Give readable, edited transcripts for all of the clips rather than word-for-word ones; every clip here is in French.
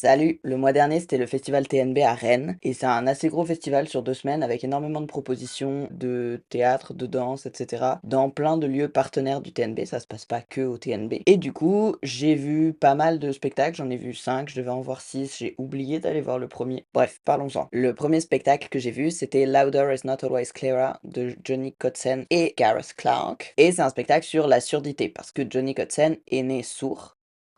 Salut! Le mois dernier, c'était le festival TNB à Rennes, et c'est un assez gros festival sur 2 semaines avec énormément de propositions de théâtre, de danse, etc. dans plein de lieux partenaires du TNB, ça se passe pas que au TNB. Et du coup, j'ai vu pas mal de spectacles, j'en ai vu 5, je devais en voir 6, j'ai oublié d'aller voir le premier. Bref, parlons-en. Le premier spectacle que j'ai vu, c'était Louder is Not Always Clara de Johnny Kotzen et Gareth Clark. Et c'est un spectacle sur la surdité, parce que Johnny Kotzen est né sourd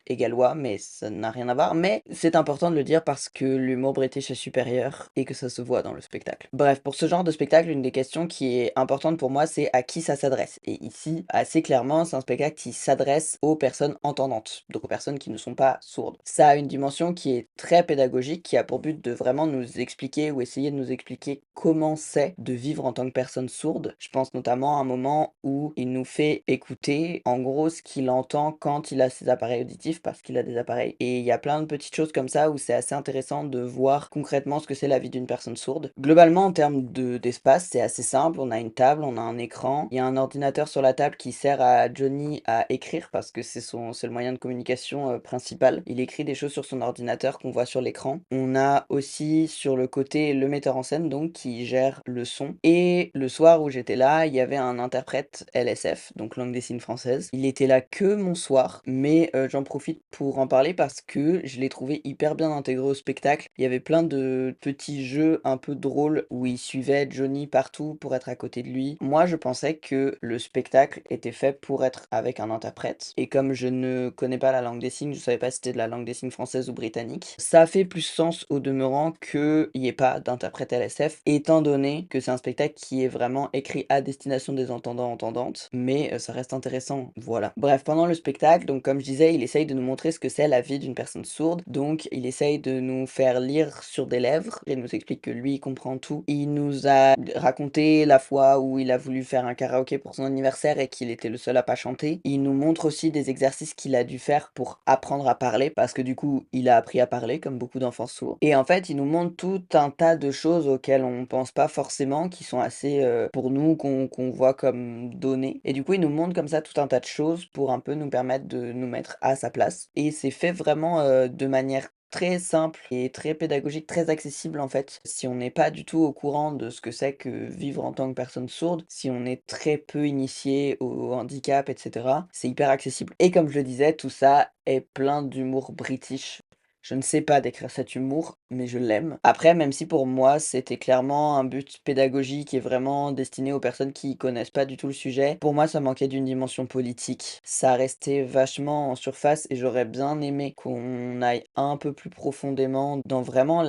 et gallois, mais ça n'a rien à voir. Mais c'est important de le dire parce que l'humour british est supérieur et que ça se voit dans le spectacle. Bref, pour ce genre de spectacle, une des questions qui est importante pour moi, c'est à qui ça s'adresse. Et ici, assez clairement, c'est un spectacle qui s'adresse aux personnes entendantes, donc aux personnes qui ne sont pas sourdes. Ça a une dimension qui est très pédagogique, qui a pour but de vraiment nous expliquer ou essayer de nous expliquer comment c'est de vivre en tant que personne sourde. Je pense notamment à un moment où il nous fait écouter, en gros, ce qu'il entend quand il a ses appareils auditifs, parce qu'il a des appareils. Et il y a plein de petites choses comme ça où c'est assez intéressant de voir concrètement ce que c'est la vie d'une personne sourde. Globalement, en termes d'espace, c'est assez simple. On a une table, on a un écran, il y a un ordinateur sur la table qui sert à Johnny à écrire parce que c'est le moyen de communication principal. Il écrit des choses sur son ordinateur qu'on voit sur l'écran. On a aussi sur le côté le metteur en scène donc qui gère le son. Et le soir où j'étais là, il y avait un interprète LSF, donc langue des signes française. Il était là que mon soir, mais j'en profite pour en parler parce que je l'ai trouvé hyper bien intégré au spectacle. Il y avait plein de petits jeux un peu drôles où il suivait Johnny partout pour être à côté de lui. Moi, je pensais que le spectacle était fait pour être avec un interprète. Et comme je ne connais pas la langue des signes, je savais pas si c'était de la langue des signes française ou britannique. Ça fait plus sens au demeurant qu'il n'y ait pas d'interprète LSF, étant donné que c'est un spectacle qui est vraiment écrit à destination des entendants-entendantes, mais ça reste intéressant, voilà. Bref, pendant le spectacle, donc comme je disais, il essaye de nous montrer ce que c'est la vie d'une personne sourde, donc il essaye de nous faire lire sur des lèvres, et nous explique que lui, il comprend tout. Il nous a raconté la fois où il a voulu faire un karaoké pour son anniversaire et qu'il était le seul à pas chanter. Il nous montre aussi des exercices qu'il a dû faire pour apprendre à parler, parce que du coup, il a appris à parler, comme beaucoup d'enfants sourds. Et en fait, il nous montre tout un tas de choses auxquelles on pense pas forcément, qui sont assez, pour nous, qu'on voit comme données. Et du coup, il nous montre comme ça tout un tas de choses pour un peu nous permettre de nous mettre à sa place. Et c'est fait vraiment de manière très simple et très pédagogique, très accessible en fait. Si on n'est pas du tout au courant de ce que c'est que vivre en tant que personne sourde, si on est très peu initié au handicap, etc., c'est hyper accessible. Et comme je le disais, tout ça est plein d'humour british. Je ne sais pas décrire cet humour, mais je l'aime. Après, même si pour moi, c'était clairement un but pédagogique et vraiment destiné aux personnes qui connaissent pas du tout le sujet, pour moi, ça manquait d'une dimension politique. Ça restait vachement en surface et j'aurais bien aimé qu'on aille un peu plus profondément dans vraiment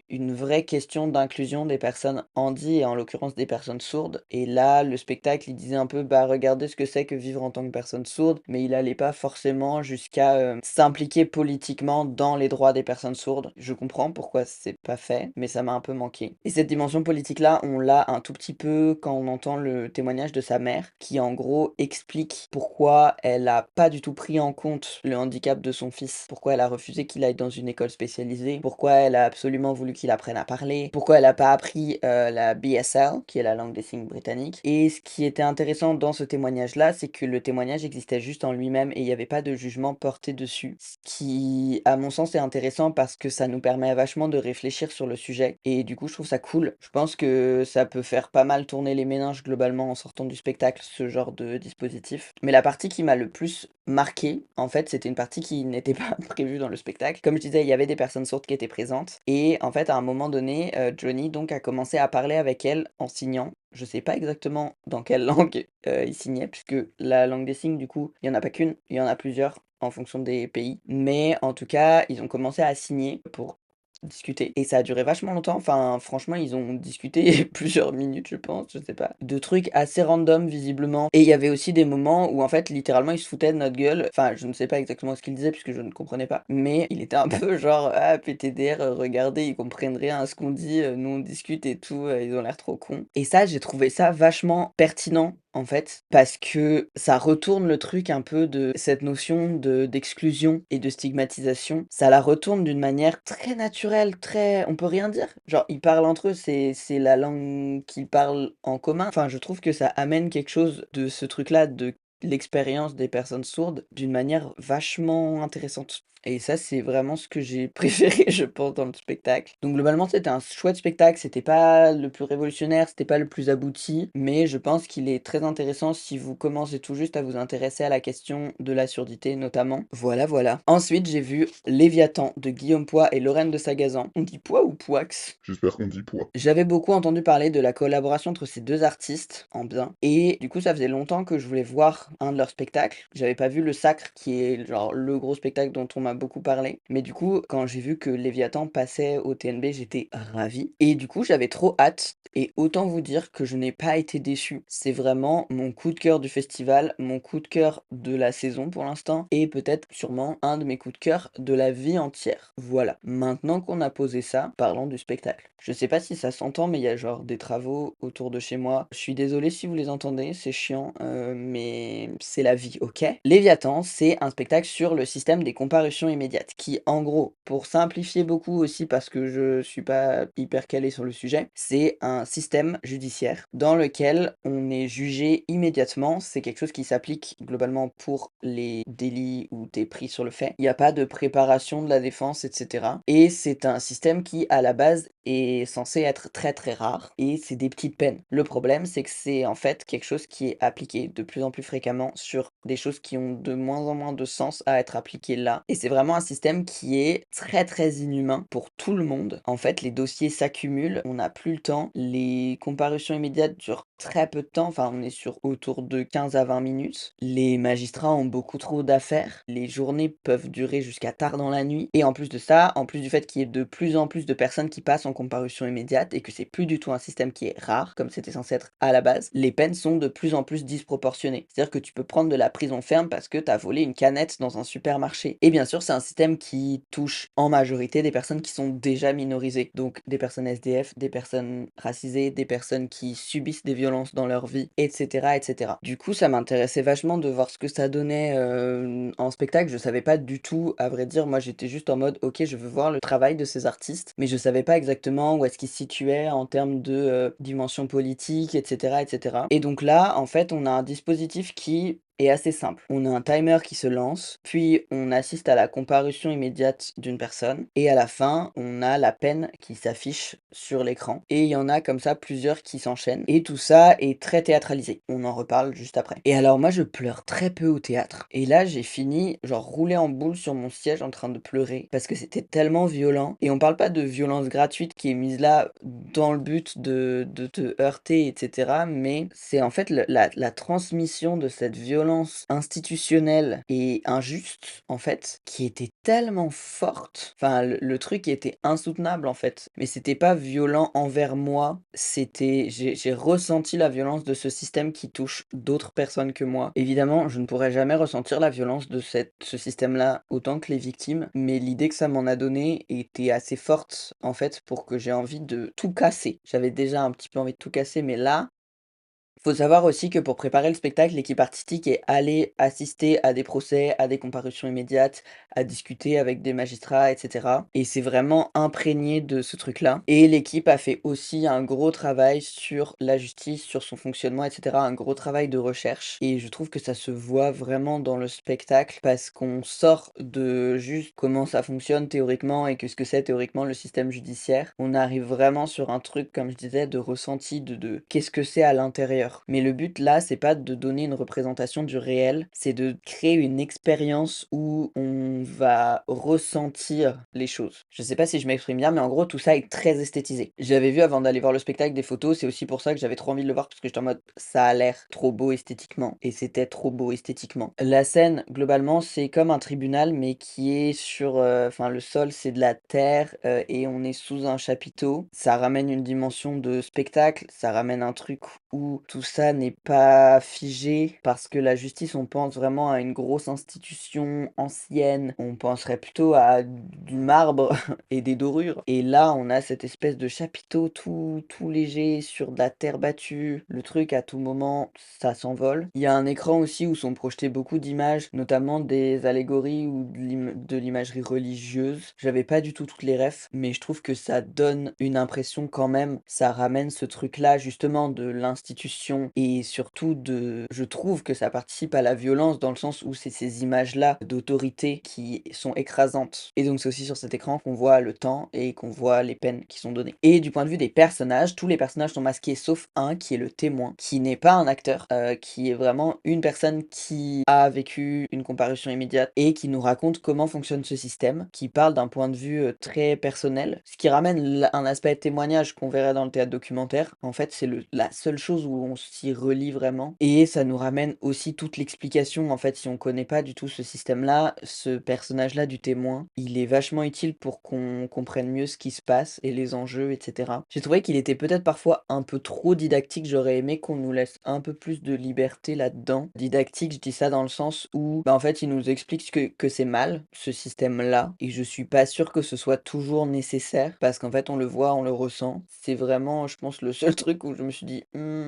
une vraie question d'inclusion des personnes handy et en l'occurrence des personnes sourdes. Et là, le spectacle, il disait un peu, bah regardez ce que c'est que vivre en tant que personne sourde, mais il allait pas forcément jusqu'à s'impliquer politiquement dans les droits des personnes sourdes. Je comprends pourquoi c'est pas fait, mais ça m'a un peu manqué. Et cette dimension politique-là, on l'a un tout petit peu quand on entend le témoignage de sa mère, qui en gros explique pourquoi elle a pas du tout pris en compte le handicap de son fils, pourquoi elle a refusé qu'il aille dans une école spécialisée, pourquoi elle a absolument voulu qu'il apprenne à parler, pourquoi elle a pas appris la BSL, qui est la langue des signes britannique. Et ce qui était intéressant dans ce témoignage-là, c'est que le témoignage existait juste en lui-même et il n'y avait pas de jugement porté dessus. Ce qui, à mon sens, est intéressant parce que ça nous permet vachement de réfléchir sur le sujet. Et du coup, je trouve ça cool. Je pense que ça peut faire pas mal tourner les méninges globalement en sortant du spectacle, ce genre de dispositif. Mais la partie qui m'a le plus marqué, en fait, c'était une partie qui n'était pas prévue dans le spectacle. Comme je disais, il y avait des personnes sourdes qui étaient présentes. Et en fait, à un moment donné, Johnny donc a commencé à parler avec elle en signant. Je sais pas exactement dans quelle langue il signait, puisque la langue des signes, du coup, il y en a pas qu'une, il y en a plusieurs en fonction des pays. Mais en tout cas, ils ont commencé à signer pour discuter. Et ça a duré vachement longtemps. Enfin, franchement, ils ont discuté plusieurs minutes, je pense, je sais pas. De trucs assez random, visiblement. Et il y avait aussi des moments où, en fait, littéralement, ils se foutaient de notre gueule. Enfin, je ne sais pas exactement ce qu'il disait, puisque je ne comprenais pas. Mais il était un peu genre, ah, PTDR, regardez, ils comprennent rien à ce qu'on dit, nous on discute et tout, ils ont l'air trop cons. Et ça, j'ai trouvé ça vachement pertinent en fait, parce que ça retourne le truc un peu de cette notion d'exclusion et de stigmatisation. Ça la retourne d'une manière très naturelle, très on peut rien dire. Genre, ils parlent entre eux, c'est la langue qu'ils parlent en commun. Enfin, je trouve que ça amène quelque chose de ce truc-là, de l'expérience des personnes sourdes d'une manière vachement intéressante. Et ça, c'est vraiment ce que j'ai préféré, je pense, dans le spectacle. Donc globalement, c'était un chouette spectacle, c'était pas le plus révolutionnaire, c'était pas le plus abouti, mais je pense qu'il est très intéressant si vous commencez tout juste à vous intéresser à la question de la surdité notamment. Voilà, voilà. Ensuite, j'ai vu Léviathan de Guillaume Poix et Lorraine de Sagazan. On dit Poix ou Poix? J'espère qu'on dit poids. J'avais beaucoup entendu parler de la collaboration entre ces 2 artistes en bien et du coup, ça faisait longtemps que je voulais voir un de leurs spectacles. J'avais pas vu Le Sacre qui est genre le gros spectacle dont on m'a beaucoup parlé. Mais du coup, quand j'ai vu que Léviathan passait au TNB, j'étais ravie et du coup, j'avais trop hâte et autant vous dire que je n'ai pas été déçue. C'est vraiment mon coup de cœur du festival, mon coup de cœur de la saison pour l'instant et peut-être sûrement un de mes coups de cœur de la vie entière. Voilà. Maintenant qu'on a posé ça, parlons du spectacle. Je sais pas si ça s'entend, mais il y a genre des travaux autour de chez moi. Je suis désolé si vous les entendez, c'est chiant, mais c'est la vie, OK? Léviathan, c'est un spectacle sur le système des comparutions immédiates qui, en gros, pour simplifier beaucoup aussi parce que je suis pas hyper calé sur le sujet, c'est un système judiciaire dans lequel on est jugé immédiatement. C'est quelque chose qui s'applique globalement pour les délits où tu es pris sur le fait. Il y a pas de préparation de la défense, et cetera et c'est un système qui, à la base, est censé être très, très rare et c'est des petites peines. Le problème, c'est que c'est en fait quelque chose qui est appliqué de plus en plus fréquemment sur des choses qui ont de moins en moins de sens à être appliquées là et c'est vraiment un système qui est très, très inhumain pour tout le monde. En fait, les dossiers s'accumulent, on n'a plus le temps, les comparutions immédiates durent très peu de temps, enfin, on est sur autour de 15 à 20 minutes. Les magistrats ont beaucoup trop d'affaires, les journées peuvent durer jusqu'à tard dans la nuit et en plus de ça, en plus du fait qu'il y ait de plus en plus de personnes qui passent en comparution immédiate et que c'est plus du tout un système qui est rare, comme c'était censé être à la base, les peines sont de plus en plus disproportionnées. C'est-à-dire que tu peux prendre de la prison ferme parce que tu as volé une canette dans un supermarché. Et bien sûr, c'est un système qui touche en majorité des personnes qui sont déjà minorisées. Donc des personnes SDF, des personnes racisées, des personnes qui subissent des violences dans leur vie, etc., etc. Du coup, ça m'intéressait vachement de voir ce que ça donnait en spectacle. Je savais pas du tout, à vrai dire, moi j'étais juste en mode, ok, je veux voir le travail de ces artistes, mais je savais pas exactement où est-ce qu'ils se situaient en termes de dimension politique, etc., etc. Et donc là, en fait, on a un dispositif qui est assez simple. On a un timer qui se lance, puis on assiste à la comparution immédiate d'une personne, et à la fin, on a la peine qui s'affiche sur l'écran. Et il y en a comme ça plusieurs qui s'enchaînent. Et tout ça est très théâtralisé. On en reparle juste après. Et alors moi, je pleure très peu au théâtre. Et là, j'ai fini, genre, roulé en boule sur mon siège en train de pleurer, parce que c'était tellement violent. Et on parle pas de violence gratuite qui est mise là dans le but de te heurter, etc. Mais c'est en fait la transmission de cette violence institutionnelle et injuste, en fait, qui était tellement forte. Enfin, le truc était insoutenable, en fait. Mais c'était pas violent envers moi, c'était... J'ai ressenti la violence de ce système qui touche d'autres personnes que moi. Évidemment, je ne pourrais jamais ressentir la violence de ce système-là autant que les victimes, mais l'idée que ça m'en a donné était assez forte, en fait, pour que j'ai envie de tout casser. J'avais déjà un petit peu envie de tout casser, mais là, faut savoir aussi que pour préparer le spectacle, l'équipe artistique est allée assister à des procès, à des comparutions immédiates, à discuter avec des magistrats, etc. Et c'est vraiment imprégné de ce truc-là. Et l'équipe a fait aussi un gros travail sur la justice, sur son fonctionnement, etc. Un gros travail de recherche. Et je trouve que ça se voit vraiment dans le spectacle parce qu'on sort de juste comment ça fonctionne théoriquement et que ce que c'est théoriquement le système judiciaire. On arrive vraiment sur un truc, comme je disais, de ressenti de qu'est-ce que c'est à l'intérieur. Mais le but là, c'est pas de donner une représentation du réel, c'est de créer une expérience où on va ressentir les choses. Je sais pas si je m'exprime bien, mais en gros, tout ça est très esthétisé. J'avais vu avant d'aller voir le spectacle des photos, c'est aussi pour ça que j'avais trop envie de le voir parce que j'étais en mode ça a l'air trop beau esthétiquement et c'était trop beau esthétiquement. La scène, globalement, c'est comme un tribunal, mais qui est sur, enfin, le sol, c'est de la terre et on est sous un chapiteau. Ça ramène une dimension de spectacle, ça ramène un truc où tout ça n'est pas figé parce que la justice, on pense vraiment à une grosse institution ancienne. On penserait plutôt à du marbre et des dorures. Et là, on a cette espèce de chapiteau tout léger sur de la terre battue. Le truc, à tout moment, ça s'envole. Il y a un écran aussi où sont projetées beaucoup d'images, notamment des allégories ou de l'imagerie religieuse. J'avais pas du tout toutes les refs, mais je trouve que ça donne une impression quand même. Ça ramène ce truc-là, justement, de l'institution d'émotion et surtout je trouve que ça participe à la violence dans le sens où c'est ces images-là d'autorité qui sont écrasantes. Et donc c'est aussi sur cet écran qu'on voit le temps et qu'on voit les peines qui sont données. Et du point de vue des personnages, tous les personnages sont masqués sauf un qui est le témoin, qui n'est pas un acteur, qui est vraiment une personne qui a vécu une comparution immédiate et qui nous raconte comment fonctionne ce système, qui parle d'un point de vue très personnel, ce qui ramène un aspect témoignage qu'on verrait dans le théâtre documentaire. En fait, c'est la seule chose où on s'y relie vraiment et ça nous ramène aussi toute l'explication. En fait, si on connaît pas du tout ce système-là, ce personnage-là du témoin, il est vachement utile pour qu'on comprenne mieux ce qui se passe et les enjeux, etc. J'ai trouvé qu'il était peut-être parfois un peu trop didactique. J'aurais aimé qu'on nous laisse un peu plus de liberté là-dedans. Didactique, je dis ça dans le sens où, en fait, il nous explique que c'est mal, ce système-là, et je suis pas sûre que ce soit toujours nécessaire, parce qu'en fait, on le voit, on le ressent. C'est vraiment, je pense, le seul truc où je me suis dit: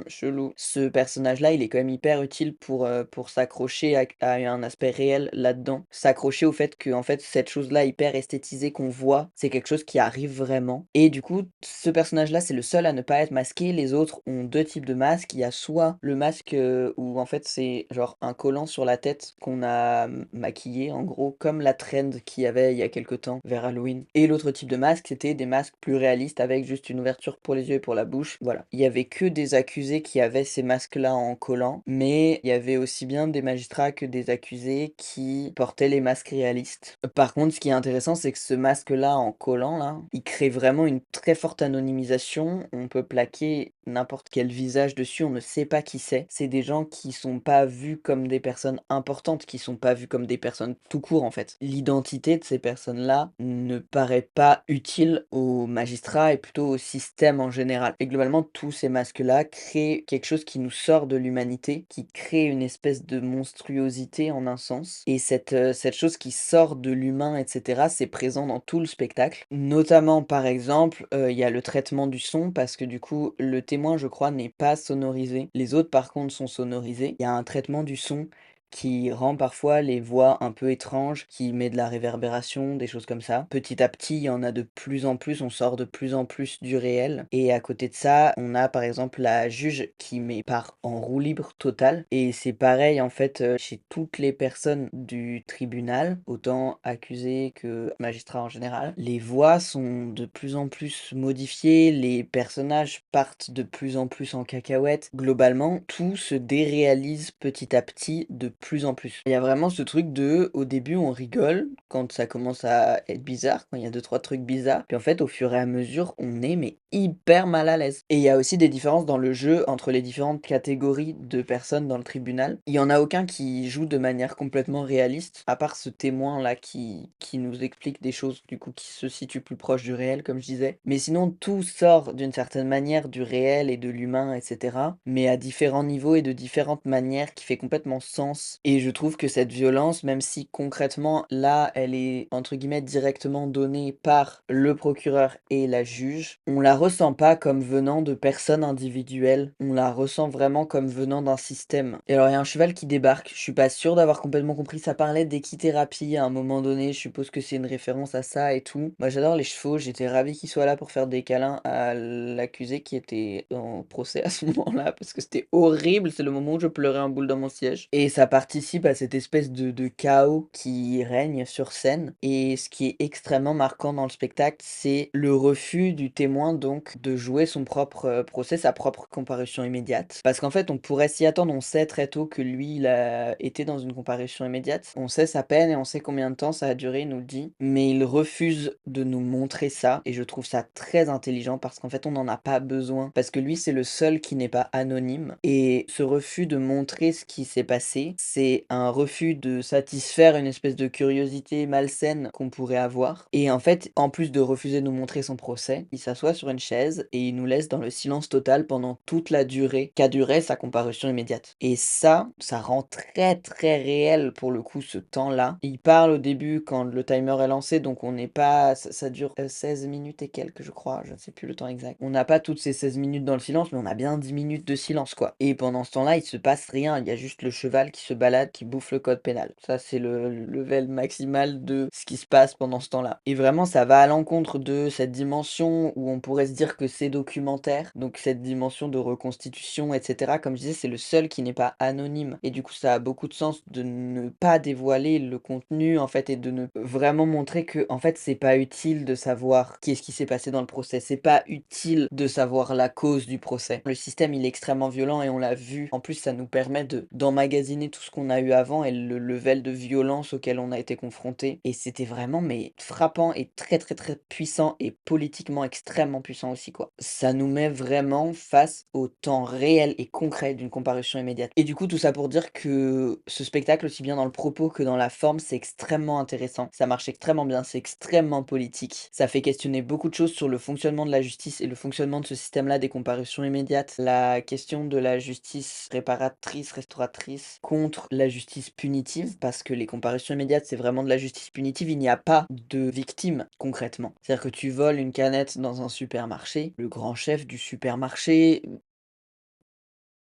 chelou». Ce personnage-là, il est quand même hyper utile pour s'accrocher à un aspect réel là-dedans. S'accrocher au fait que, en fait, cette chose-là hyper esthétisée qu'on voit, c'est quelque chose qui arrive vraiment. Et du coup, ce personnage-là, c'est le seul à ne pas être masqué. Les autres ont 2 types de masques. Il y a soit le masque, où en fait c'est genre un collant sur la tête qu'on a maquillé en gros, comme la trend qu'il y avait il y a quelque temps vers Halloween. Et l'autre type de masque, c'était des masques plus réalistes avec juste une ouverture pour les yeux et pour la bouche. Voilà. Il y avait que des accusés qui avaient ces masques-là en collant, mais il y avait aussi bien des magistrats que des accusés qui portaient les masques réalistes. Par contre, ce qui est intéressant, c'est que ce masque-là en collant là, il crée vraiment une très forte anonymisation. On peut plaquer n'importe quel visage dessus, on ne sait pas qui c'est. C'est des gens qui sont pas vus comme des personnes importantes, qui sont pas vus comme des personnes tout court en fait. L'identité de ces personnes-là ne paraît pas utile aux magistrats et plutôt au système en général. Et globalement, tous ces masques-là créent quelque chose qui nous sort de l'humanité, qui crée une espèce de monstruosité en un sens. Et cette chose qui sort de l'humain, etc., c'est présent dans tout le spectacle. Notamment, par exemple, il y a le traitement du son, parce que du coup, le témoin, je crois, n'est pas sonorisé. Les autres, par contre, sont sonorisés. Il y a un traitement du son qui rend parfois les voix un peu étranges, qui met de la réverbération, des choses comme ça. Petit à petit, il y en a de plus en plus, on sort de plus en plus du réel. Et à côté de ça, on a par exemple la juge qui part en roue libre totale. Et c'est pareil en fait chez toutes les personnes du tribunal, autant accusés que magistrats en général. Les voix sont de plus en plus modifiées, les personnages partent de plus en plus en cacahuète. Globalement, tout se déréalise petit à petit de plus en plus. Il y a vraiment ce truc au début on rigole quand ça commence à être bizarre, quand il y a 2-3 trucs bizarres, puis en fait au fur et à mesure on est mais hyper mal à l'aise. Et il y a aussi des différences dans le jeu entre les différentes catégories de personnes dans le tribunal. Il y en a aucun qui joue de manière complètement réaliste, à part ce témoin là qui nous explique des choses du coup qui se situent plus proche du réel comme je disais. Mais sinon tout sort d'une certaine manière du réel et de l'humain, etc. Mais à différents niveaux et de différentes manières qui fait complètement sens. Et je trouve que cette violence, même si concrètement là elle est entre guillemets directement donnée par le procureur et la juge, on la ressent pas comme venant de personnes individuelles, on la ressent vraiment comme venant d'un système. Et alors il y a un cheval qui débarque, je suis pas sûre d'avoir complètement compris, ça parlait d'équithérapie à un moment donné, je suppose que c'est une référence à ça et tout. Moi j'adore les chevaux, j'étais ravie qu'ils soient là pour faire des câlins à l'accusé qui était en procès à ce moment-là, parce que c'était horrible, c'est le moment où je pleurais un boule dans mon siège. Et ça participe à cette espèce de chaos qui règne sur scène. Et ce qui est extrêmement marquant dans le spectacle, c'est le refus du témoin donc de jouer son propre procès, sa propre comparution immédiate. Parce qu'en fait, on pourrait s'y attendre, on sait très tôt que lui, il a été dans une comparution immédiate. On sait sa peine et on sait combien de temps ça a duré, il nous le dit. Mais il refuse de nous montrer ça. Et je trouve ça très intelligent parce qu'en fait, on n'en a pas besoin. Parce que lui, c'est le seul qui n'est pas anonyme. Et ce refus de montrer ce qui s'est passé, c'est un refus de satisfaire une espèce de curiosité malsaine qu'on pourrait avoir. Et en fait, en plus de refuser de nous montrer son procès, il s'assoit sur une chaise et il nous laisse dans le silence total pendant toute la durée qu'a duré sa comparution immédiate. Et ça rend très très réel pour le coup ce temps-là. Il parle au début quand le timer est lancé, donc on n'est pas... Ça dure 16 minutes et quelques, je crois, je ne sais plus le temps exact. On n'a pas toutes ces 16 minutes dans le silence, mais on a bien 10 minutes de silence, quoi. Et pendant ce temps-là, il se passe rien, il y a juste le cheval qui se baladent, qui bouffent le code pénal. Ça, c'est le level maximal de ce qui se passe pendant ce temps-là. Et vraiment, ça va à l'encontre de cette dimension où on pourrait se dire que c'est documentaire, donc cette dimension de reconstitution, et cetera. Comme je disais, c'est le seul qui n'est pas anonyme et du coup, ça a beaucoup de sens de ne pas dévoiler le contenu, en fait, et de ne vraiment montrer que, en fait, c'est pas utile de savoir qu'est-ce qui s'est passé dans le procès. C'est pas utile de savoir la cause du procès. Le système, il est extrêmement violent et on l'a vu. En plus, ça nous permet d'emmagasiner tout ce qu'on a eu avant et le level de violence auquel on a été confronté. Et c'était vraiment, mais frappant et très, très, très puissant et politiquement extrêmement puissant aussi, quoi. Ça nous met vraiment face au temps réel et concret d'une comparution immédiate. Et du coup, tout ça pour dire que ce spectacle, aussi bien dans le propos que dans la forme, c'est extrêmement intéressant. Ça marche extrêmement bien, c'est extrêmement politique. Ça fait questionner beaucoup de choses sur le fonctionnement de la justice et le fonctionnement de ce système-là des comparutions immédiates. La question de la justice réparatrice, restauratrice contre la justice punitive, parce que les comparutions immédiates, c'est vraiment de la justice punitive. Il n'y a pas de victime concrètement. C'est-à-dire que tu voles une canette dans un supermarché, le grand chef du supermarché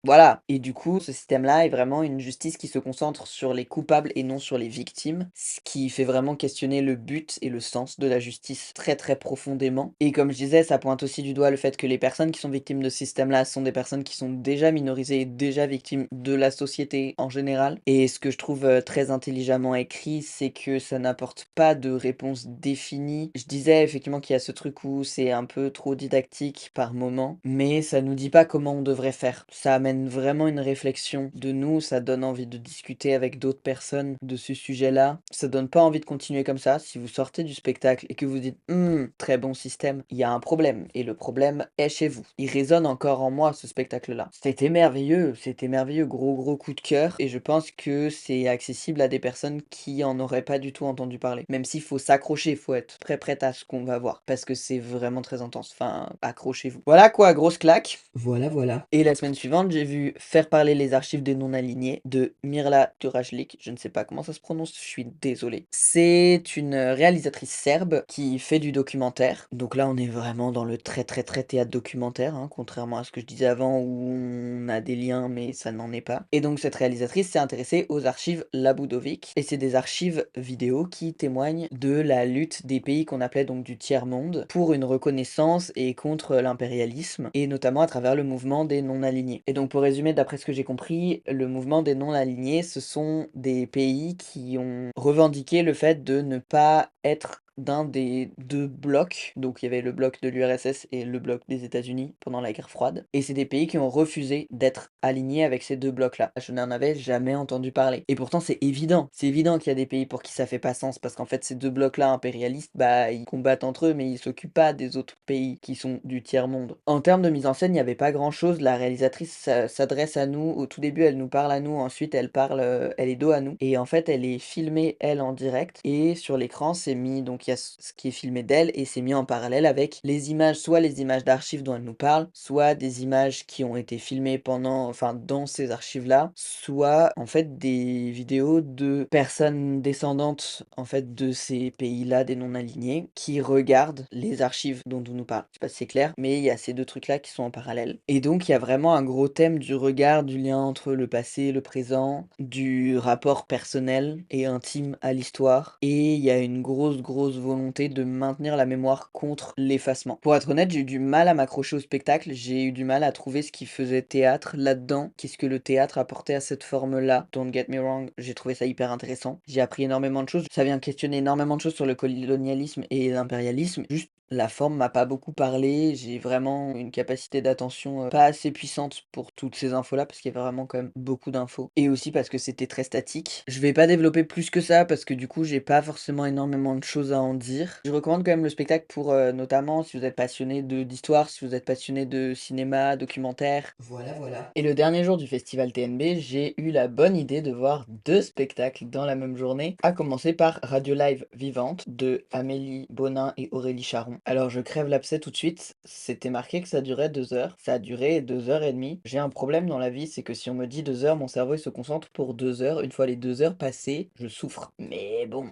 voilà, et du coup, ce système-là est vraiment une justice qui se concentre sur les coupables et non sur les victimes, ce qui fait vraiment questionner le but et le sens de la justice très, très profondément. Et comme je disais, ça pointe aussi du doigt le fait que les personnes qui sont victimes de ce système-là sont des personnes qui sont déjà minorisées et déjà victimes de la société en général. Et ce que je trouve très intelligemment écrit, c'est que ça n'apporte pas de réponse définie. Je disais effectivement qu'il y a ce truc où c'est un peu trop didactique par moment, mais ça nous dit pas comment on devrait faire. Ça amène vraiment une réflexion de nous, ça donne envie de discuter avec d'autres personnes de ce sujet-là. Ça donne pas envie de continuer comme ça. Si vous sortez du spectacle et que vous dites très bon système, il y a un problème et le problème est chez vous. Il résonne encore en moi ce spectacle-là. C'était merveilleux, gros gros coup de cœur et je pense que c'est accessible à des personnes qui en auraient pas du tout entendu parler. Même s'il faut s'accrocher, faut être très prêt à ce qu'on va voir parce que c'est vraiment très intense. Enfin, accrochez-vous. Voilà quoi, grosse claque. Voilà, voilà. Et la semaine suivante, j'ai vu Faire parler les archives des non-alignés de Mirla Turajlic. Je ne sais pas comment ça se prononce, je suis désolé. C'est une réalisatrice serbe qui fait du documentaire. Donc là, on est vraiment dans le très très très théâtre documentaire, hein, contrairement à ce que je disais avant où on a des liens mais ça n'en est pas. Et donc cette réalisatrice s'est intéressée aux archives Labudovic. Et c'est des archives vidéo qui témoignent de la lutte des pays qu'on appelait donc du tiers-monde pour une reconnaissance et contre l'impérialisme, et notamment à travers le mouvement des non-alignés. Et donc pour résumer, d'après ce que j'ai compris, le mouvement des non-alignés, ce sont des pays qui ont revendiqué le fait de ne pas être d'un des deux blocs, donc il y avait le bloc de l'URSS et le bloc des États-Unis pendant la guerre froide, et c'est des pays qui ont refusé d'être alignés avec ces deux blocs-là. Je n'en avais jamais entendu parler. Et pourtant c'est évident qu'il y a des pays pour qui ça fait pas sens, parce qu'en fait ces deux blocs-là impérialistes, bah ils combattent entre eux, mais ils s'occupent pas des autres pays qui sont du tiers-monde. En termes de mise en scène, il n'y avait pas grand-chose, la réalisatrice s'adresse à nous, au tout début elle nous parle à nous, ensuite elle parle, elle est dos à nous, et en fait elle est filmée elle en direct, et sur l'écran c'est mis, donc il y a ce qui est filmé d'elle, et c'est mis en parallèle avec les images, soit les images d'archives dont elle nous parle, soit des images qui ont été filmées enfin dans ces archives-là, soit en fait des vidéos de personnes descendantes en fait de ces pays-là, des non-alignés, qui regardent les archives dont on nous parle. Je sais pas si c'est clair, mais il y a ces deux trucs-là qui sont en parallèle. Et donc il y a vraiment un gros thème du regard, du lien entre le passé, le présent, du rapport personnel et intime à l'histoire. Et il y a une grosse volonté de maintenir la mémoire contre l'effacement. Pour être honnête, j'ai eu du mal à m'accrocher au spectacle, j'ai eu du mal à trouver ce qui faisait théâtre là-dedans. Qu'est-ce que le théâtre apportait à cette forme-là? Don't get me wrong, j'ai trouvé ça hyper intéressant. J'ai appris énormément de choses. Ça vient questionner énormément de choses sur le colonialisme et l'impérialisme. Juste, la forme m'a pas beaucoup parlé. J'ai vraiment une capacité d'attention pas assez puissante pour toutes ces infos-là, parce qu'il y avait vraiment quand même beaucoup d'infos. Et aussi parce que c'était très statique. Je vais pas développer plus que ça, parce que du coup, j'ai pas forcément énormément de choses à en dire. Je recommande quand même le spectacle pour notamment si vous êtes passionné d'histoire, si vous êtes passionné de cinéma, documentaire. Voilà, voilà. Et le dernier jour du festival TNB, j'ai eu la bonne idée de voir deux spectacles dans la même journée, à commencer par Radio Live Vivante de Amélie Bonin et Aurélie Charon. Alors je crève l'abcès tout de suite, c'était marqué que ça durait 2 heures, ça a duré 2 heures et demie. J'ai un problème dans la vie, c'est que si on me dit 2 heures, mon cerveau il se concentre pour 2 heures. Une fois les 2 heures passées, je souffre. Mais bon,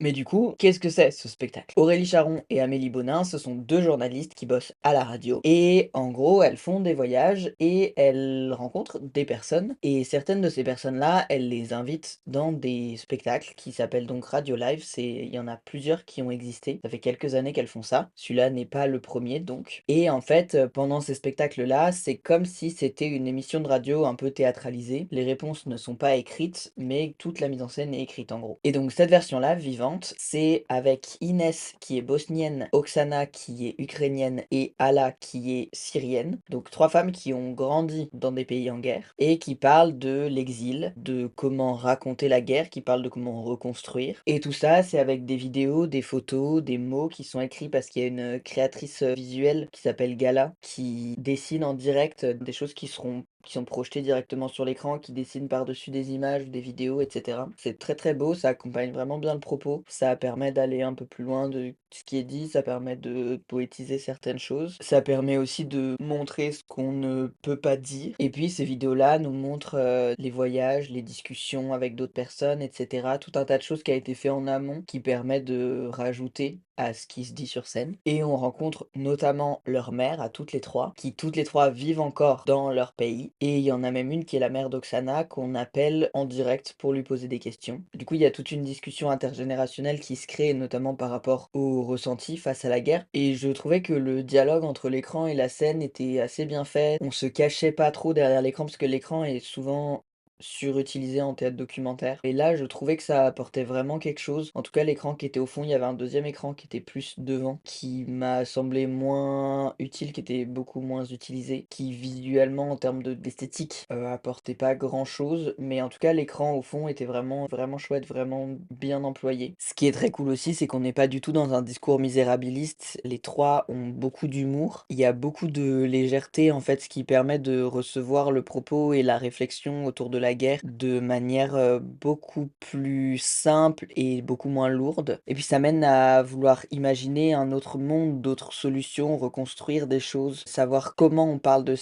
Mais du coup, qu'est-ce que c'est ce spectacle? Aurélie Charon et Amélie Bonin, ce sont 2 journalistes qui bossent à la radio et en gros, elles font des voyages et elles rencontrent des personnes et certaines de ces personnes-là, elles les invitent dans des spectacles qui s'appellent donc Radio Live. Il y en a plusieurs qui ont existé. Ça fait quelques années qu'elles font ça. Celui-là n'est pas le premier donc et en fait, pendant ces spectacles-là, c'est comme si c'était une émission de radio un peu théâtralisée. Les réponses ne sont pas écrites, mais toute la mise en scène est écrite en gros. Et donc cette version-là, vivante, c'est avec Inès qui est bosnienne, Oksana qui est ukrainienne et Ala qui est syrienne. Donc 3 femmes qui ont grandi dans des pays en guerre et qui parlent de l'exil, de comment raconter la guerre, qui parlent de comment reconstruire. Et tout ça, c'est avec des vidéos, des photos, des mots qui sont écrits parce qu'il y a une créatrice visuelle qui s'appelle Gala, qui dessine en direct des choses qui sont projetées directement sur l'écran, qui dessinent par-dessus des images, des vidéos, et cetera. C'est très, très beau, ça accompagne vraiment bien le propos. Ça permet d'aller un peu plus loin de ce qui est dit, ça permet de poétiser certaines choses. Ça permet aussi de montrer ce qu'on ne peut pas dire. Et puis ces vidéos-là nous montrent, les voyages, les discussions avec d'autres personnes, et cetera. Tout un tas de choses qui a été fait en amont, qui permet de rajouter à ce qui se dit sur scène. Et on rencontre notamment leur mère à toutes les 3, qui toutes les 3 vivent encore dans leur pays. Et il y en a même une qui est la mère d'Oksana qu'on appelle en direct pour lui poser des questions. Du coup, il y a toute une discussion intergénérationnelle qui se crée, notamment par rapport au ressenti face à la guerre. Et je trouvais que le dialogue entre l'écran et la scène était assez bien fait. On se cachait pas trop derrière l'écran parce que l'écran est souvent surutilisé en théâtre documentaire. Et là, je trouvais que ça apportait vraiment quelque chose. En tout cas, l'écran qui était au fond, il y avait un deuxième écran qui était plus devant, qui m'a semblé moins utile, qui était beaucoup moins utilisé, qui visuellement, en termes d'esthétique, apportait pas grand-chose. Mais en tout cas, l'écran au fond était vraiment, vraiment chouette, vraiment bien employé. Ce qui est très cool aussi, c'est qu'on n'est pas du tout dans un discours misérabiliste. Les 3 ont beaucoup d'humour. Il y a beaucoup de légèreté, en fait, ce qui permet de recevoir le propos et la réflexion autour de la guerre de manière, beaucoup plus simple et beaucoup moins lourde. Et puis ça mène à vouloir imaginer un autre monde, d'autres solutions, reconstruire des choses, savoir comment on parle de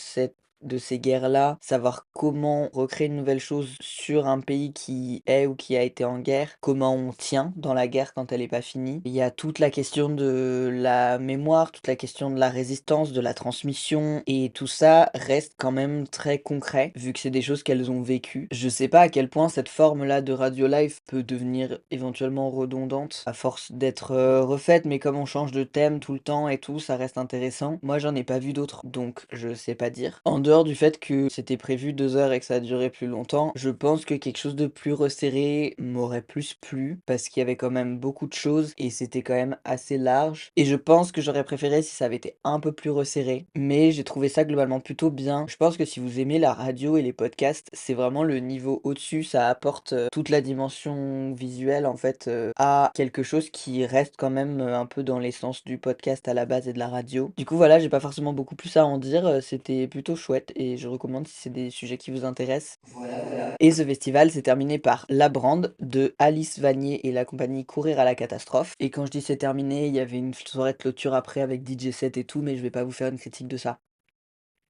ces guerres-là, savoir comment recréer une nouvelle chose sur un pays qui est ou qui a été en guerre, comment on tient dans la guerre quand elle est pas finie. Il y a toute la question de la mémoire, toute la question de la résistance, de la transmission et tout ça reste quand même très concret vu que c'est des choses qu'elles ont vécues. Je sais pas à quel point cette forme-là de radio live peut devenir éventuellement redondante à force d'être, refaite, mais comme on change de thème tout le temps et tout, ça reste intéressant. Moi, j'en ai pas vu d'autres, donc je sais pas dire. En dehors du fait que c'était prévu 2 heures et que ça a duré plus longtemps, je pense que quelque chose de plus resserré m'aurait plus plu parce qu'il y avait quand même beaucoup de choses et c'était quand même assez large. Et je pense que j'aurais préféré si ça avait été un peu plus resserré, mais j'ai trouvé ça globalement plutôt bien. Je pense que si vous aimez la radio et les podcasts, c'est vraiment le niveau au-dessus. Ça apporte toute la dimension visuelle en fait à quelque chose qui reste quand même un peu dans l'essence du podcast à la base et de la radio. Du coup voilà, j'ai pas forcément beaucoup plus à en dire. C'était plutôt chouette et je recommande si c'est des sujets qui vous intéressent. Voilà, voilà. Et ce festival s'est terminé par La Brande de Alice Vanier et la compagnie Courir à la catastrophe. Et quand je dis c'est terminé, il y avait une soirée de clôture après avec DJ set et tout, mais je vais pas vous faire une critique de ça.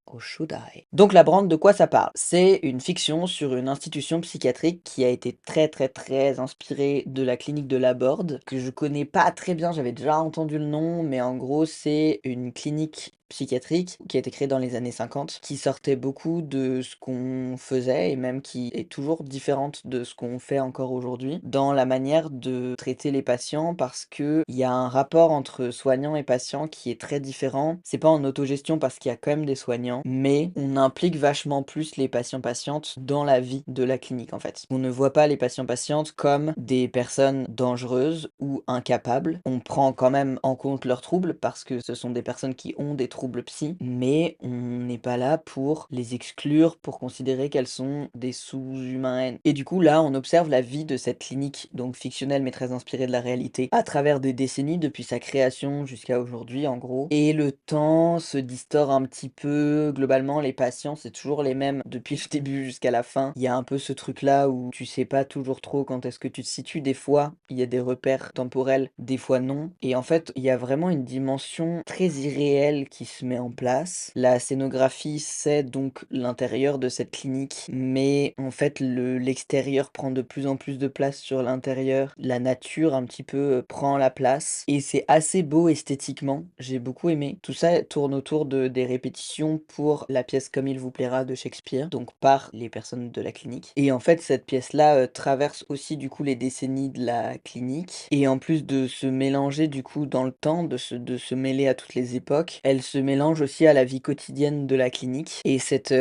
Oh should I? Donc La Brande, de quoi ça parle? C'est une fiction sur une institution psychiatrique qui a été très, très, très inspirée de la clinique de Laborde, que je connais pas très bien, j'avais déjà entendu le nom, mais en gros, c'est une clinique psychiatrique qui a été créée dans les années 50, qui sortait beaucoup de ce qu'on faisait et même qui est toujours différente de ce qu'on fait encore aujourd'hui dans la manière de traiter les patients parce que il y a un rapport entre soignants et patients qui est très différent. C'est pas en autogestion parce qu'il y a quand même des soignants, mais on implique vachement plus les patients-patientes dans la vie de la clinique en fait. On ne voit pas les patients-patientes comme des personnes dangereuses ou incapables. On prend quand même en compte leurs troubles parce que ce sont des personnes qui ont des troubles psy, mais on n'est pas là pour les exclure, pour considérer qu'elles sont des sous-humains. Et du coup, là, on observe la vie de cette clinique, donc fictionnelle mais très inspirée de la réalité, à travers des décennies depuis sa création jusqu'à aujourd'hui, en gros. Et le temps se distord un petit peu. Globalement, les patients, c'est toujours les mêmes depuis le début jusqu'à la fin. Il y a un peu ce truc-là où tu sais pas toujours trop quand est-ce que tu te situes. Des fois, il y a des repères temporels, des fois non. Et en fait, il y a vraiment une dimension très irréelle qui se met en place. La scénographie, c'est donc l'intérieur de cette clinique, mais en fait, l'extérieur prend de plus en plus de place sur l'intérieur. La nature, un petit peu, prend la place et c'est assez beau esthétiquement. J'ai beaucoup aimé. Tout ça tourne autour des répétitions pour la pièce Comme il vous plaira de Shakespeare, donc par les personnes de la clinique. Et en fait, cette pièce-là traverse aussi du coup les décennies de la clinique. Et en plus de se mélanger du coup dans le temps, de se mêler à toutes les époques, elle se mélange aussi à la vie quotidienne de la clinique. Et cette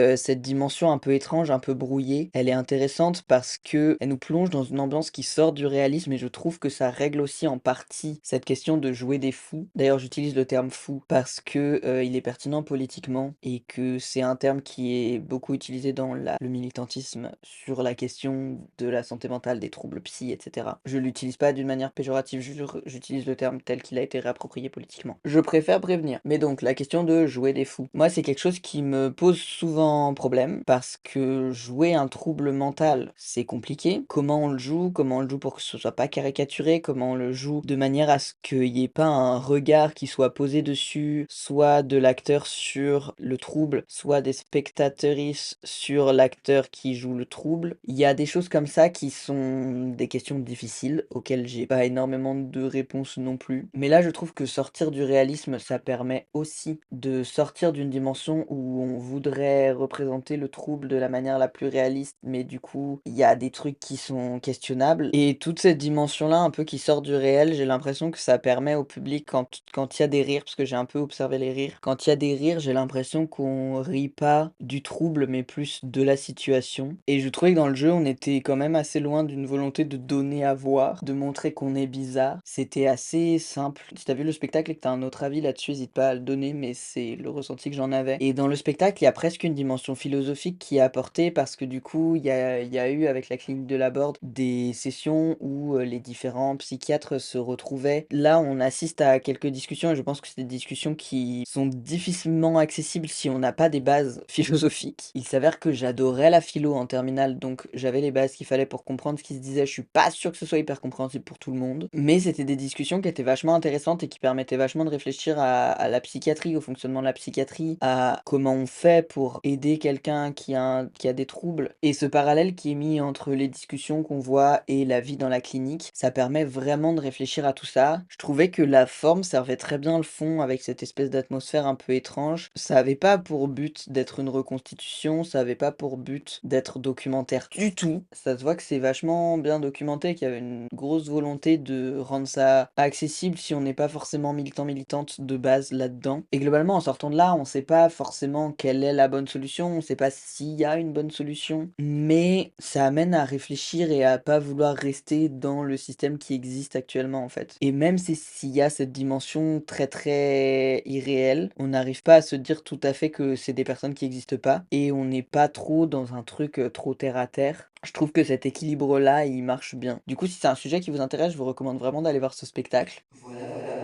dimension un peu étrange, un peu brouillée, elle est intéressante parce que elle nous plonge dans une ambiance qui sort du réalisme et je trouve que ça règle aussi en partie cette question de jouer des fous. D'ailleurs, j'utilise le terme fou parce que il est pertinent politiquement et que c'est un terme qui est beaucoup utilisé dans le militantisme sur la question de la santé mentale, des troubles psy, etc. Je l'utilise pas d'une manière péjorative, j'utilise le terme tel qu'il a été réapproprié politiquement. Je préfère prévenir. Mais donc, la question de jouer des fous. Moi, c'est quelque chose qui me pose souvent problème parce que jouer un trouble mental, c'est compliqué. Comment on le joue? Comment on le joue pour que ce soit pas caricaturé? Comment on le joue de manière à ce qu'il y ait pas un regard qui soit posé dessus, soit de l'acteur sur le trouble, soit des spectateuristes sur l'acteur qui joue le trouble. Il y a des choses comme ça qui sont des questions difficiles auxquelles j'ai pas énormément de réponses non plus. Mais là, je trouve que sortir du réalisme, ça permet aussi de sortir d'une dimension où on voudrait représenter le trouble de la manière la plus réaliste, mais du coup, il y a des trucs qui sont questionnables. Et toute cette dimension-là, un peu qui sort du réel, j'ai l'impression que ça permet au public, quand il y a des rires, parce que j'ai un peu observé les rires, quand il y a des rires, j'ai l'impression qu'on rit pas du trouble, mais plus de la situation. Et je trouvais que dans le jeu, on était quand même assez loin d'une volonté de donner à voir, de montrer qu'on est bizarre. C'était assez simple. Si t'as vu le spectacle et que t'as un autre avis là-dessus, n'hésite pas à le donner, mais c'est le ressenti que j'en avais. Et dans le spectacle, il y a presque une dimension philosophique qui est apportée parce que du coup, il y a eu avec la clinique de la Borde des sessions où les différents psychiatres se retrouvaient. Là, on assiste à quelques discussions et je pense que c'est des discussions qui sont difficilement accessibles si on n'a pas des bases philosophiques. Il s'avère que j'adorais la philo en terminale, donc j'avais les bases qu'il fallait pour comprendre ce qui se disait. Je suis pas sûr que ce soit hyper compréhensible pour tout le monde, mais c'était des discussions qui étaient vachement intéressantes et qui permettaient vachement de réfléchir à la psychiatrie, au fonctionnement de la psychiatrie, à comment on fait pour aider quelqu'un qui a des troubles. Et ce parallèle qui est mis entre les discussions qu'on voit et la vie dans la clinique, ça permet vraiment de réfléchir à tout ça. Je trouvais que la forme servait très bien le fond avec cette espèce d'atmosphère un peu étrange. Ça avait pas pour but d'être une reconstitution, ça avait pas pour but d'être documentaire du tout. Ça se voit que c'est vachement bien documenté, qu'il y avait une grosse volonté de rendre ça accessible si on n'est pas forcément militant militante de base là-dedans. Et globalement, en sortant de là, on sait pas forcément quelle est la bonne solution, on sait pas s'il y a une bonne solution, mais ça amène à réfléchir et à pas vouloir rester dans le système qui existe actuellement en fait. Et même s'il y a cette dimension très très irréelle, on n'arrive pas à se dire tout à fait que c'est des personnes qui n'existent pas et on n'est pas trop dans un truc trop terre à terre. Je trouve que cet équilibre-là, il marche bien. Du coup, si c'est un sujet qui vous intéresse, je vous recommande vraiment d'aller voir ce spectacle.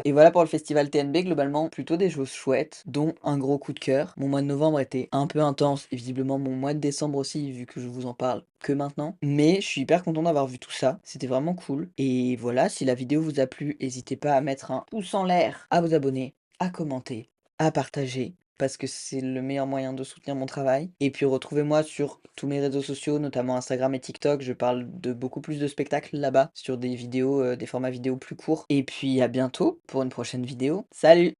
Et voilà pour le festival TNB, globalement, plutôt des choses chouettes, dont un gros coup de cœur. Mon mois de novembre était un peu intense, et visiblement mon mois de décembre aussi, vu que je vous en parle que maintenant. Mais je suis hyper content d'avoir vu tout ça, c'était vraiment cool. Et voilà, si la vidéo vous a plu, n'hésitez pas à mettre un pouce en l'air, à vous abonner, à commenter, à partager, parce que c'est le meilleur moyen de soutenir mon travail. Et puis retrouvez-moi sur tous mes réseaux sociaux, notamment Instagram et TikTok. Je parle de beaucoup plus de spectacles là-bas, sur des vidéos, des formats vidéo plus courts. Et puis à bientôt pour une prochaine vidéo. Salut!